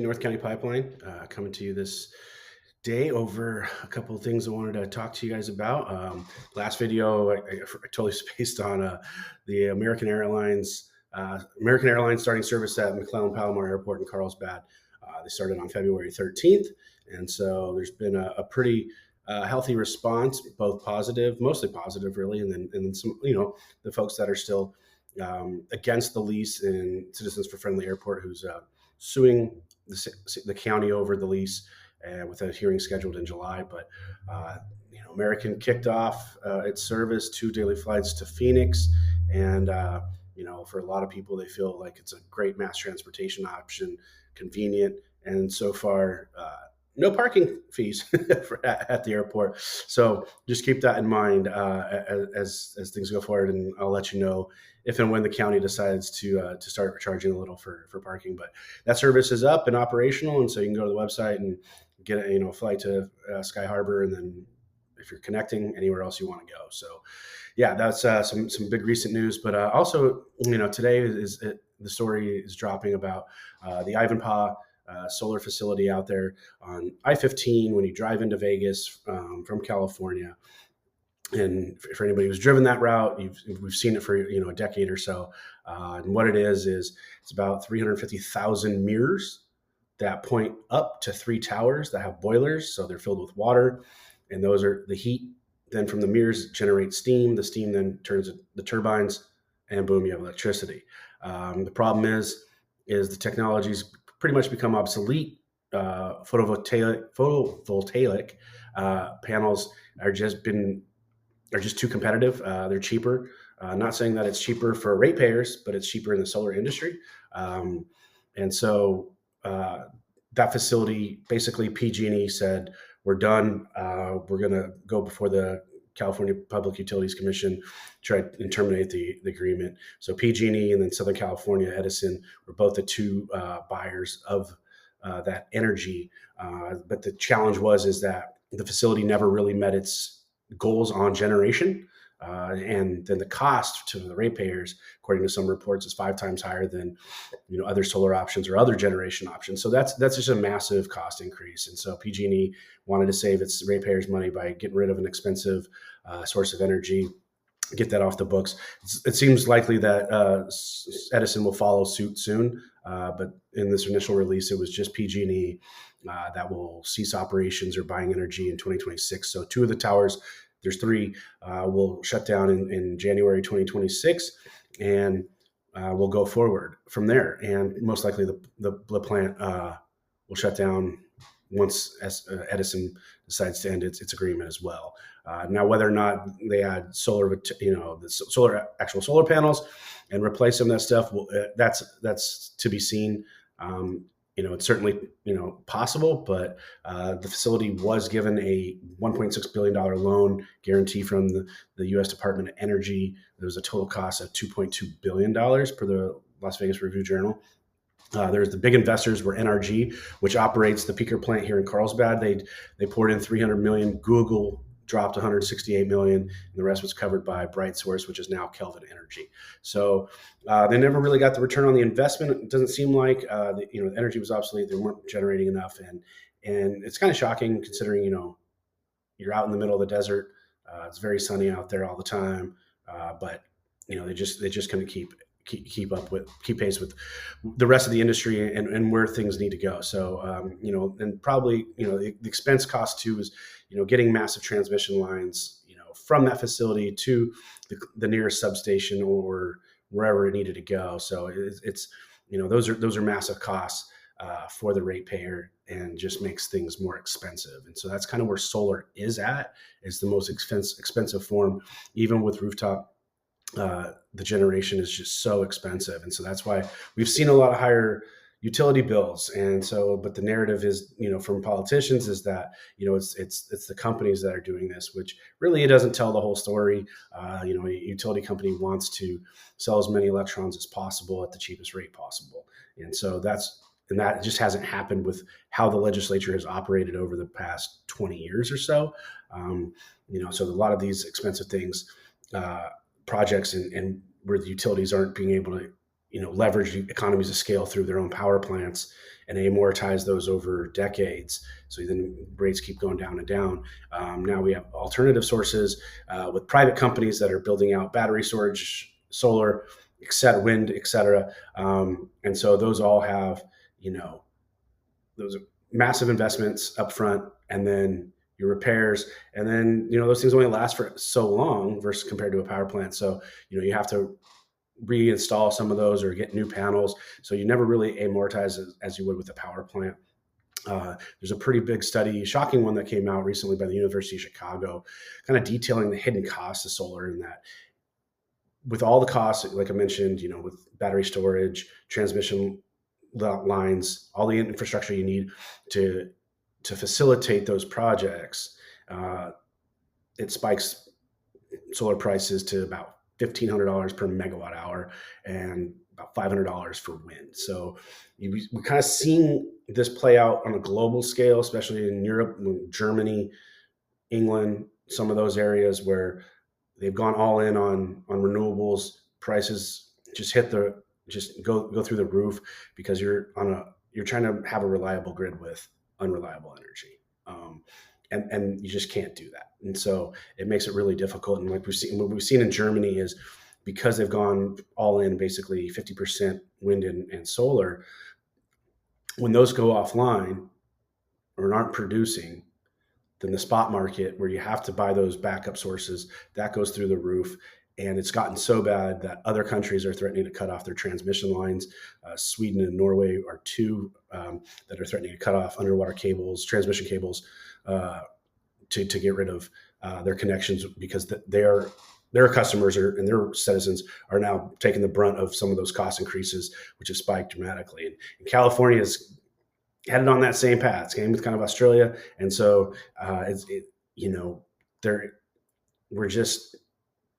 North County Pipeline, coming to you this day over a couple of things I wanted to talk to you guys about. Last video, I totally spaced on the American Airlines starting service at McClellan Palomar Airport in Carlsbad. They started on February 13th, and so there's been a pretty healthy response, both positive, mostly positive, really, and then some, the folks that are still against the lease in Citizens for Friendly Airport, who's suing the county over the lease, with a hearing scheduled in July. But American kicked off its service, 2 daily flights to Phoenix, and for a lot of people, they feel like it's a great mass transportation option, convenient, and so far, no parking fees at the airport. So just keep that in mind as things go forward, and I'll let you know if and when the county decides to start charging a little for parking. But that service is up and operational, and so you can go to the website and get a flight to Sky Harbor, and then if you're connecting anywhere else you want to go. So yeah, that's some big recent news. But also, today the story is dropping about the Ivanpah solar facility out there on I-15 when you drive into Vegas from California. And for anybody who's driven that route, we've seen it for a decade or so. And what it is it's about 350,000 mirrors that point up to 3 towers that have boilers, so they're filled with water, and those are the heat. Then from the mirrors generate steam. The steam then turns the turbines, and boom, you have electricity. The problem is the technology's pretty much become obsolete. Photovoltaic panels are just too competitive. They're cheaper. Not saying that it's cheaper for ratepayers, but it's cheaper in the solar industry. And so that facility, basically PG&E said, we're done. We're going to go before the California Public Utilities Commission, try and terminate the agreement. So PG&E and then Southern California Edison were both the two buyers of that energy. But the challenge is that the facility never really met its goals on generation. And then the cost to the ratepayers, according to some reports, is 5 times higher than other solar options or other generation options. So that's just a massive cost increase. And so PG&E wanted to save its ratepayers money by getting rid of an expensive source of energy, get that off the books. It seems likely that Edison will follow suit soon. But in this initial release, it was just PG&E that will cease operations or buying energy in 2026. So 2 of the towers, there's 3, will shut down in January 2026, and we'll go forward from there. And most likely the plant will shut down once Edison decides to end its agreement as well. Now, whether or not they add actual solar panels and replace some of that stuff, that's to be seen. It's certainly possible, but the facility was given a $1.6 billion loan guarantee from the U.S. Department of Energy. There was a total cost of $2.2 billion per the Las Vegas Review-Journal. There's the big investors were NRG, which operates the peaker plant here in Carlsbad. They poured in $300 million. Google dropped $168 million, and the rest was covered by BrightSource, which is now Kelvin Energy. So they never really got the return on the investment. It doesn't seem like the energy was obsolete. They weren't generating enough, and it's kind of shocking considering you're out in the middle of the desert. It's very sunny out there all the time, but they just couldn't keep pace with the rest of the industry and where things need to go. So and probably the expense cost too is getting massive transmission lines from that facility to the nearest substation or wherever it needed to go. So it's those are massive costs for the ratepayer, and just makes things more expensive. And so that's kind of where solar is the most expensive form, even with rooftop. The generation is just so expensive. And so that's why we've seen a lot of higher utility bills. And so, but the narrative is, from politicians is that, it's the companies that are doing this, which really it doesn't tell the whole story. A utility company wants to sell as many electrons as possible at the cheapest rate possible. And so that just hasn't happened with how the legislature has operated over the past 20 years or so. So a lot of these expensive things, projects and where the utilities aren't being able to leverage economies of scale through their own power plants and amortize those over decades. So then rates keep going down and down. Now we have alternative sources with private companies that are building out battery storage, solar, et cetera, wind, et cetera. And so those all have, those are massive investments up front, and then your repairs, and then those things only last for so long versus compared to a power plant. So you have to reinstall some of those or get new panels. So you never really amortize as you would with a power plant. There's a pretty big study, shocking one that came out recently by the University of Chicago, kind of detailing the hidden costs of solar, and that with all the costs, like I mentioned, with battery storage, transmission lines, all the infrastructure you need to facilitate those projects, it spikes solar prices to about $1,500 per megawatt hour and about $500 for wind. So we're kind of seeing this play out on a global scale, especially in Europe, Germany, England, some of those areas where they've gone all in on renewables. Prices just go through the roof because you're trying to have a reliable grid with unreliable energy. And you just can't do that. And so it makes it really difficult. And what we've seen in Germany is because they've gone all in, basically 50% wind and solar, when those go offline or aren't producing, then the spot market where you have to buy those backup sources, that goes through the roof. And it's gotten so bad that other countries are threatening to cut off their transmission lines. Sweden and Norway are two that are threatening to cut off underwater cables, transmission cables, to get rid of their connections because their customers and their citizens are now taking the brunt of some of those cost increases, which have spiked dramatically. And California is headed on that same path, same with kind of Australia. And so we're just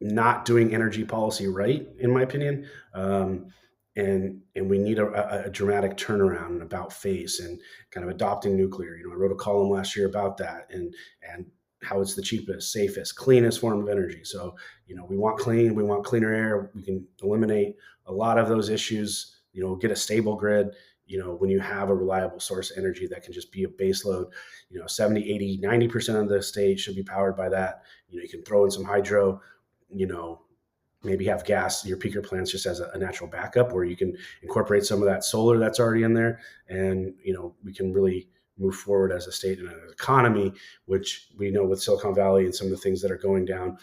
not doing energy policy right, in my opinion. And we need a dramatic turnaround and about face and kind of adopting nuclear. I wrote a column last year about that and how it's the cheapest, safest, cleanest form of energy. So, we want cleaner air. We can eliminate a lot of those issues, get a stable grid, when you have a reliable source of energy that can just be a base load. 70, 80, 90% of the state should be powered by that. You can throw in some hydro, maybe have gas, your peaker plants just as a natural backup, where you can incorporate some of that solar that's already in there. And, we can really move forward as a state and an economy, which we know with Silicon Valley and some of the things that are going down,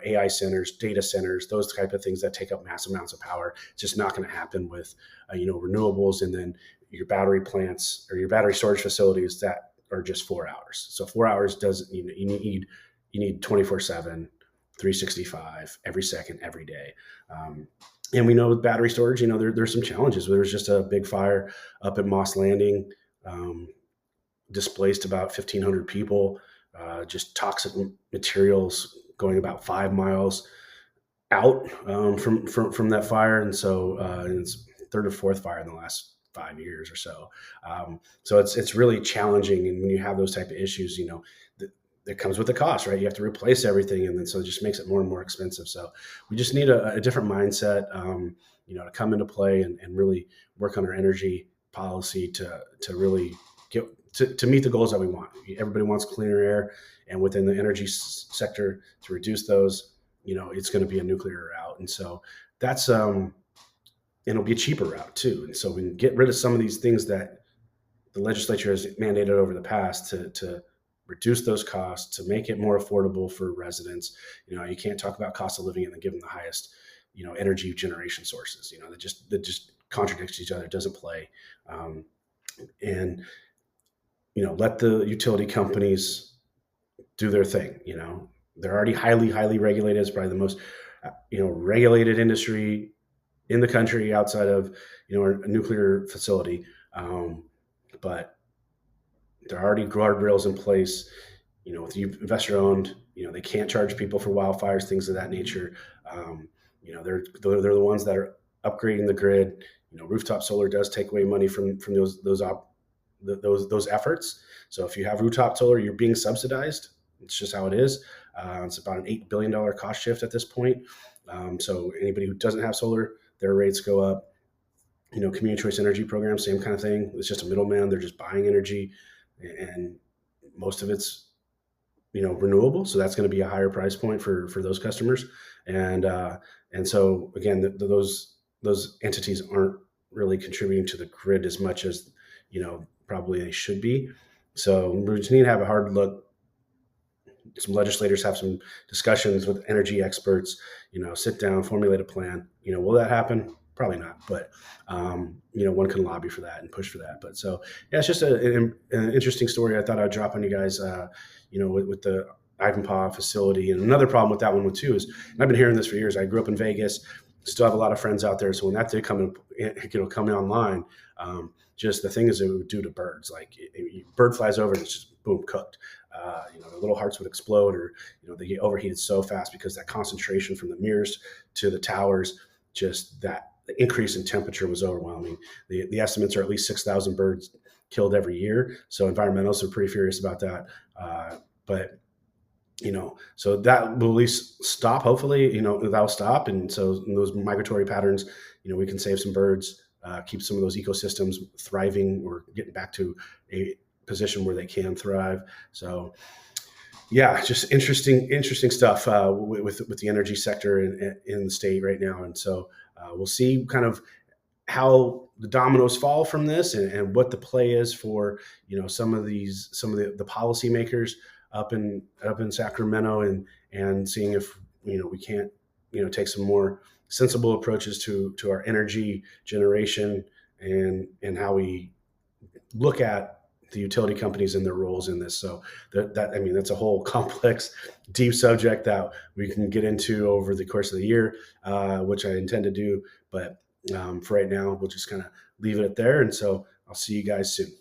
AI centers, data centers, those type of things that take up massive amounts of power. It's just not going to happen with, renewables. And then your battery plants or your battery storage facilities that are just 4 hours. So 4 hours doesn't, you need 24/7, 365, every second, every day. And we know with battery storage, there's some challenges. There's just a big fire up at Moss Landing, displaced about 1,500 people, just toxic materials going about 5 miles out from that fire. And so it's third or fourth fire in the last 5 years or so. So it's really challenging. And when you have those type of issues, that comes with the cost, right? You have to replace everything. And then so it just makes it more and more expensive. So we just need a different mindset, to come into play and really work on our energy policy to really get to meet the goals that we want. Everybody wants cleaner air, and within the energy sector to reduce those, it's going to be a nuclear route. And so that's, and it'll be a cheaper route too. And so we can get rid of some of these things that the legislature has mandated over the past to reduce those costs, to make it more affordable for residents. You can't talk about cost of living and then give them the highest, energy generation sources, that just contradicts each other, doesn't play. And let the utility companies do their thing. They're already highly regulated. It's probably the most, regulated industry in the country outside of, a nuclear facility. But there are already guardrails in place, with investor owned, they can't charge people for wildfires, things of that nature. They're the ones that are upgrading the grid. Rooftop solar does take away money from those efforts. So if you have rooftop solar, you're being subsidized. It's just how it is. It's about an $8 billion cost shift at this point. So anybody who doesn't have solar, their rates go up. community choice energy program, same kind of thing. It's just a middleman. They're just buying energy, and most of it's renewable, so that's going to be a higher price point for those customers. And so again, those entities aren't really contributing to the grid as much as probably they should be. So we just need to have a hard look. Some legislators have some discussions with energy experts, sit down, formulate a plan. Will that happen? Probably not, but one can lobby for that and push for that. But so yeah, it's just an interesting story. I thought I'd drop on you guys, with the Ivanpah facility. And another problem with that one too is, and I've been hearing this for years. I grew up in Vegas, still have a lot of friends out there. So when that did come online, just the thing is, it would do to birds. Like bird flies over and it's just boom, cooked. The little hearts would explode, or they get overheated so fast because that concentration from the mirrors to the towers, just that increase in temperature was overwhelming. The estimates are at least 6,000 birds killed every year. So environmentalists are pretty furious about that. But so that will at least stop. Hopefully, that'll stop, and so in those migratory patterns, we can save some birds, keep some of those ecosystems thriving or getting back to a position where they can thrive. So yeah, just interesting stuff with the energy sector in the state right now. And so we'll see kind of how the dominoes fall from this, and what the play is for some of the policymakers up in Sacramento, and seeing if we can't take some more sensible approaches to our energy generation, and how we look at the utility companies and their roles in this. So that's a whole complex, deep subject that we can get into over the course of the year, which I intend to do. But for right now, we'll just kind of leave it there. And so I'll see you guys soon.